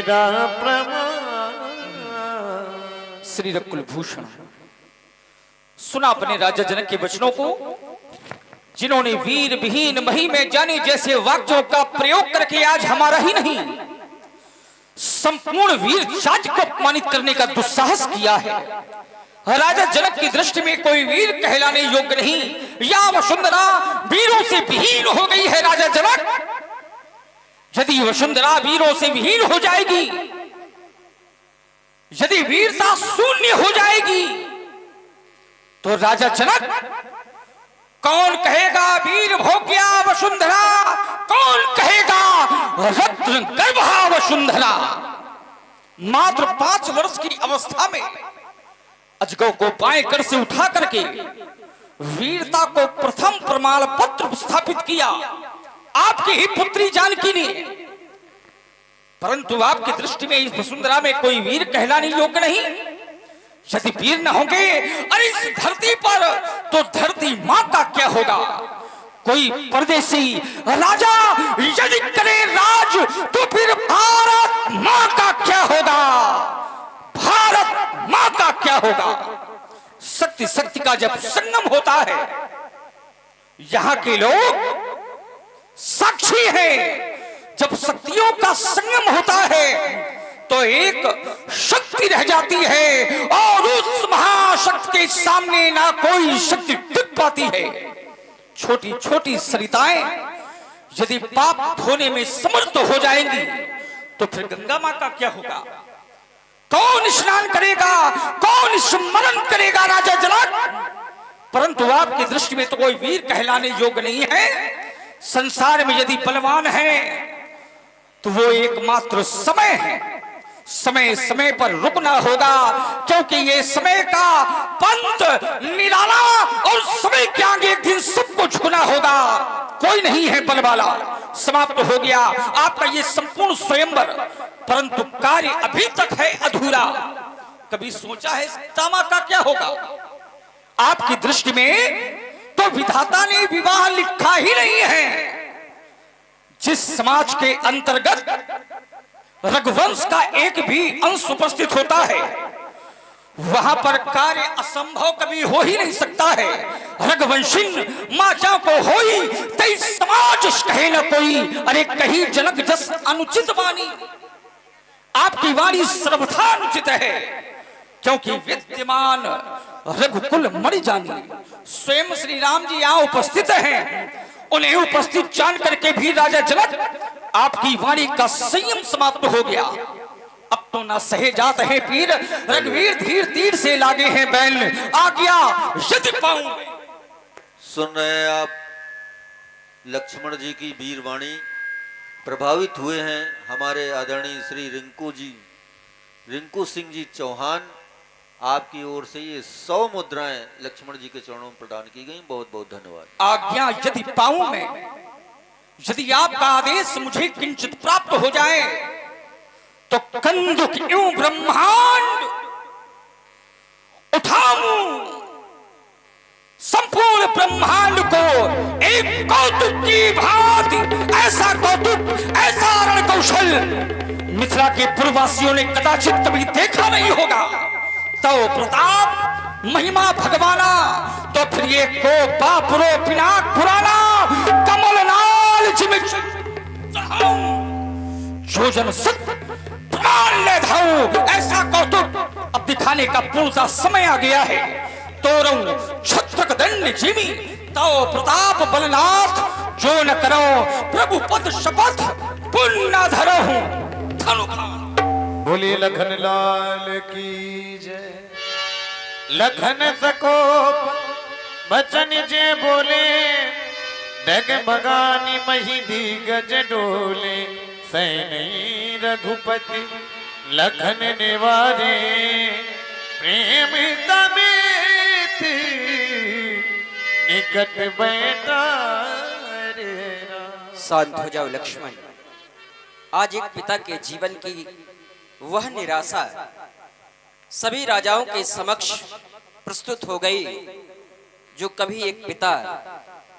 मेरा प्रणाम। श्री कुलभूषण, सुना अपने राजा जनक के वचनों को, जिन्होंने वीर विहीन मही में जाने जैसे वाक्यों का प्रयोग करके आज हमारा ही नहीं संपूर्ण वीर जाति को अपमानित करने का दुस्साहस किया है। राजा जनक की दृष्टि में कोई वीर कहलाने योग्य नहीं, या वसुंधरा वीरों से विहीन हो गई है। राजा जनक, यदि वसुंधरा वीरों से विहीन हो जाएगी, यदि वीरता शून्य हो जाएगी, तो राजा जनक कौन कहेगा वीर भोग्या वसुंधरा, कौन कहेगा रत्न गर्भा वसुंधरा। मात्र 5 वर्ष की अवस्था में अजगौ को बाएं कर से उठा करके वीरता को प्रथम प्रमाण पत्र स्थापित किया आपकी ही पुत्री जानकी ने, परंतु आपकी दृष्टि में इस वसुंधरा में कोई वीर कहलाने योग्य नहीं। यदि वीर न होंगे अरे इस धरती पर, तो धरती मां का क्या होगा। कोई परदेसी राजा यदि करे राज, तो फिर भारत मां का क्या होगा, भारत मां का क्या होगा। शक्ति शक्ति का जब संगम होता है, यहां के लोग साक्षी हैं, जब शक्तियों का संगम होता है तो एक शक्ति रह जाती है और उस महाशक्ति के सामने ना कोई शक्ति टिक पाती है। छोटी छोटी सरिताएं यदि पाप धोने में समर्थ हो जाएंगी, तो फिर गंगा मां का क्या होगा। कौन स्नान करेगा, कौन स्मरण करेगा राजा जनक। परंतु आपकी दृष्टि में तो कोई वीर कहलाने योग्य नहीं है। संसार में यदि बलवान है तो वो एकमात्र समय है। समय समय पर रुकना होगा, क्योंकि ये समय का पंथ निराला और समय के आगे एक दिन सबको झुकना होगा। कोई नहीं है बलवाला, समाप्त हो गया आपका ये संपूर्ण स्वयंवर, परंतु कार्य अभी तक है अधूरा। कभी सोचा है तामा का क्या होगा। आपकी दृष्टि में तो विधाता ने विवाह लिखा ही नहीं है। जिस समाज के अंतर्गत रघुवंश का एक भी अंश उपस्थित होता है, वहां पर कार्य असंभव कभी हो ही नहीं सकता है। रघुवंशिन माचा को होई तई समाज कहे न कोई, अरे कहीं जनक जस अनुचित वाणी। आपकी वाणी सर्वथा अनुचित है, क्योंकि विद्यमान रघुकुल मणि जानी। स्वयं श्री राम जी यहाँ उपस्थित हैं, उन्हें उपस्थित जान करके भी राजा जनक आपकी वाणी का संयम समाप्त हो गया। अब तो ना सहे जात है पीर, रघुवीर धीर तीर से लागे हैं बैल, आ गया यदि पाऊं। सुन रहे हैं आप लक्ष्मण जी की वीर वाणी, प्रभावित हुए हैं हमारे आदरणीय श्री रिंकू सिंह जी चौहान। आपकी ओर से ये 100 मुद्राएं लक्ष्मण जी के चरणों में प्रदान की गई। बहुत बहुत धन्यवाद। आज्ञा यदि पाऊं मैं, यदि आपका आदेश मुझे किंचित प्राप्त हो जाए, तो कंदुक एवं ब्रह्मांड उठाऊं, संपूर्ण ब्रह्मांड को एक कौतुक की भांति, ऐसा कौतुक, ऐसा रण कौशल मिथिला के पूर्ववासियों ने कदाचित कभी देखा नहीं होगा। तो प्रताप महिमा भगवाना, तो फिर ये को बापरो पिनाक पुराना, कमलनाल जिमिच जो जन सत प्राण ले धाऊ। ऐसा कौतुक अब दिखाने का पूर्णतः समय आ गया है। तोरऊ छत्रक दंड जिमी, तो प्रताप बलनाथ जो न करो, प्रभु पद शपथ पुण्य धरो धनुखा। बोले लखन लाल की जय। लखन सको बचन जे बोले, डगमगानी मही दिग्गज डोले। सैनी रघुपति लखन निवारे, प्रेम तमेत निकट बैठा रे। शांत हो जाओ लक्ष्मण। आज एक पिता के जीवन की वह निराशा सभी राजाओं के समक्ष प्रस्तुत हो गई, जो कभी एक पिता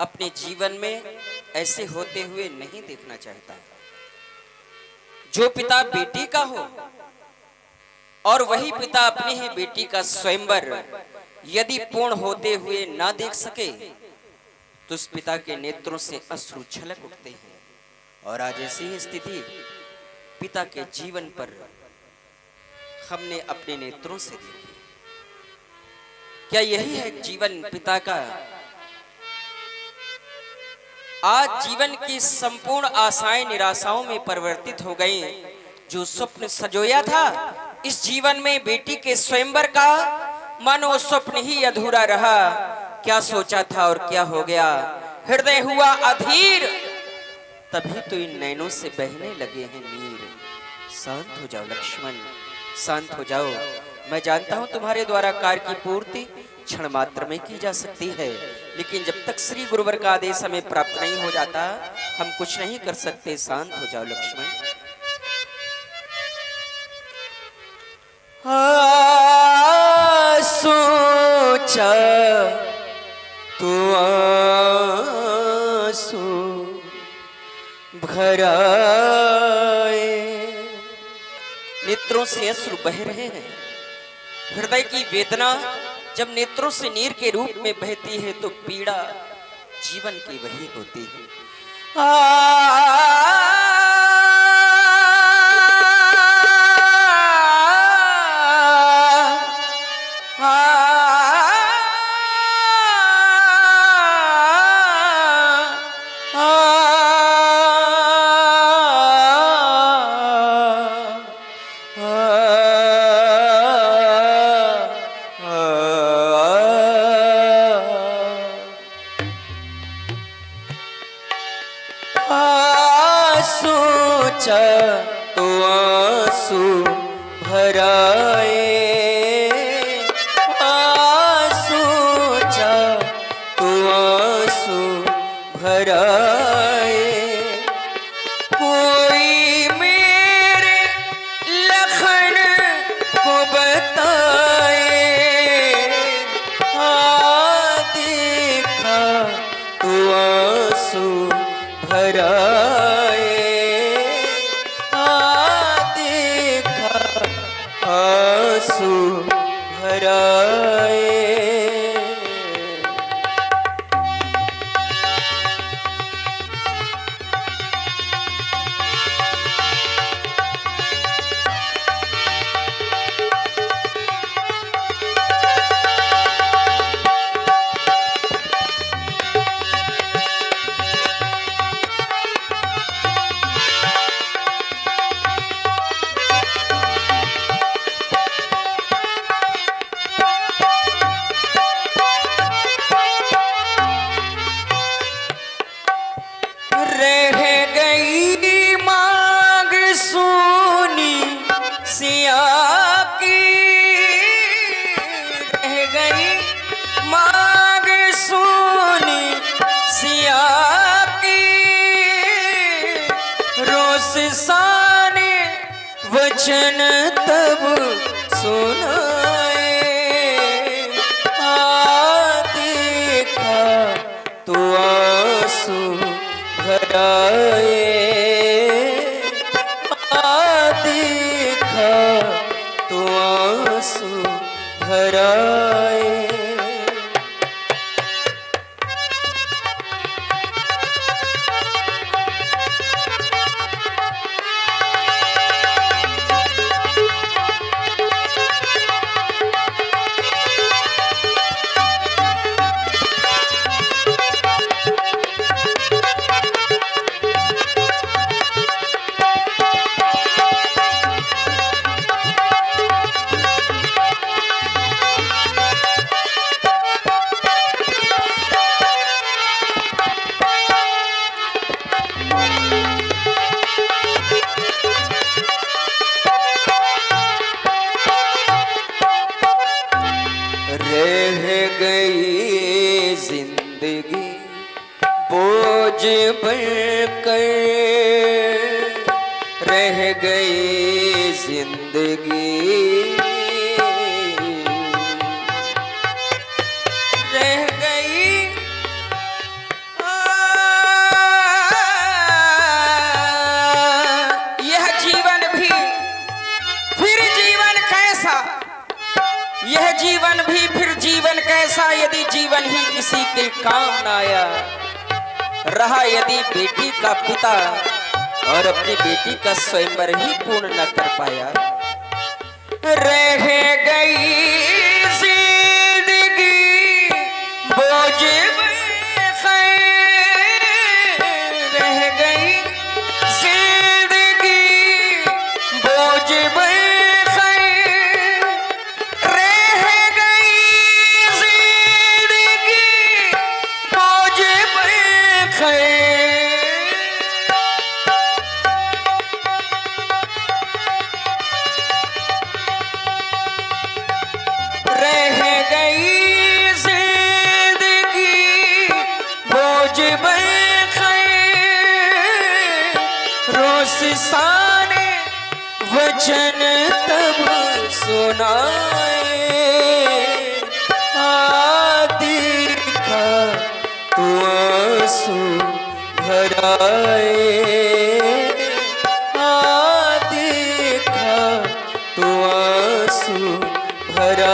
अपने जीवन में ऐसे होते हुए नहीं देखना चाहता। जो पिता बेटी का हो और वही पिता अपनी ही बेटी का स्वयंवर यदि पूर्ण होते हुए ना देख सके तो उस पिता के नेत्रों से अश्रु छलक उठते हैं। और आज ऐसी ही स्थिति पिता के जीवन पर हमने अपने नेत्रों से देखी। क्या यही है जीवन पिता का? आज जीवन की संपूर्ण आशाएं निराशाओं में परिवर्तित हो गई। जो स्वप्न सजोया था इस जीवन में बेटी के स्वयंवर का, मानो स्वप्न ही अधूरा रहा। क्या सोचा था और क्या हो गया? हृदय हुआ अधीर, तभी तो इन नैनों से बहने लगे हैं नीर। शांत हो जाओ लक्ष्मण, शांत हो जाओ। मैं जानता हूं तुम्हारे द्वारा कार्य की पूर्ति क्षण मात्र में की जा सकती है, लेकिन जब तक श्री गुरुवर का आदेश हमें प्राप्त नहीं हो जाता हम कुछ नहीं कर सकते। शांत हो जाओ लक्ष्मण। सोचा तो आंसू भर आए, नेत्रों से अश्रु बह रहे हैं। हृदय की वेदना जब नेत्रों से नीर के रूप में बहती है तो पीड़ा जीवन की वही होती है। सोचा तो आंसू भर आए, सोचा तो आंसू भर आए। कोई मेरे लखन को बताए, देखा तो आंसू भर आए, देखा आंसू भर आए। रह गई मांग सोनी सिया की, रह गई मांग सोनी सिया की। रोस साने वचन तब सुनाए, देखा तो आंसू भर आए, देखा तो आंसू भर आए। रह गई जिंदगी बोझ बनकर, रह गई जिंदगी, रह गई यह जीवन जीवन भी फिर जीवन कैसा, यदि जीवन ही किसी के काम न आया। रहा यदि बेटी का पिता और अपनी बेटी का स्वयंवर ही पूर्ण न कर पाया। रह गई जिंदगी बोझ में खैर, रह गई जिंदगी बोझ में खैर, रह गई जिंदगी बोझ में खैर। रह गई जिंदगी बोझ में खैर, रोसिसाने वचन तब सुनाए। देखा तो आंसू भराए, देखा तो आंसू भराए।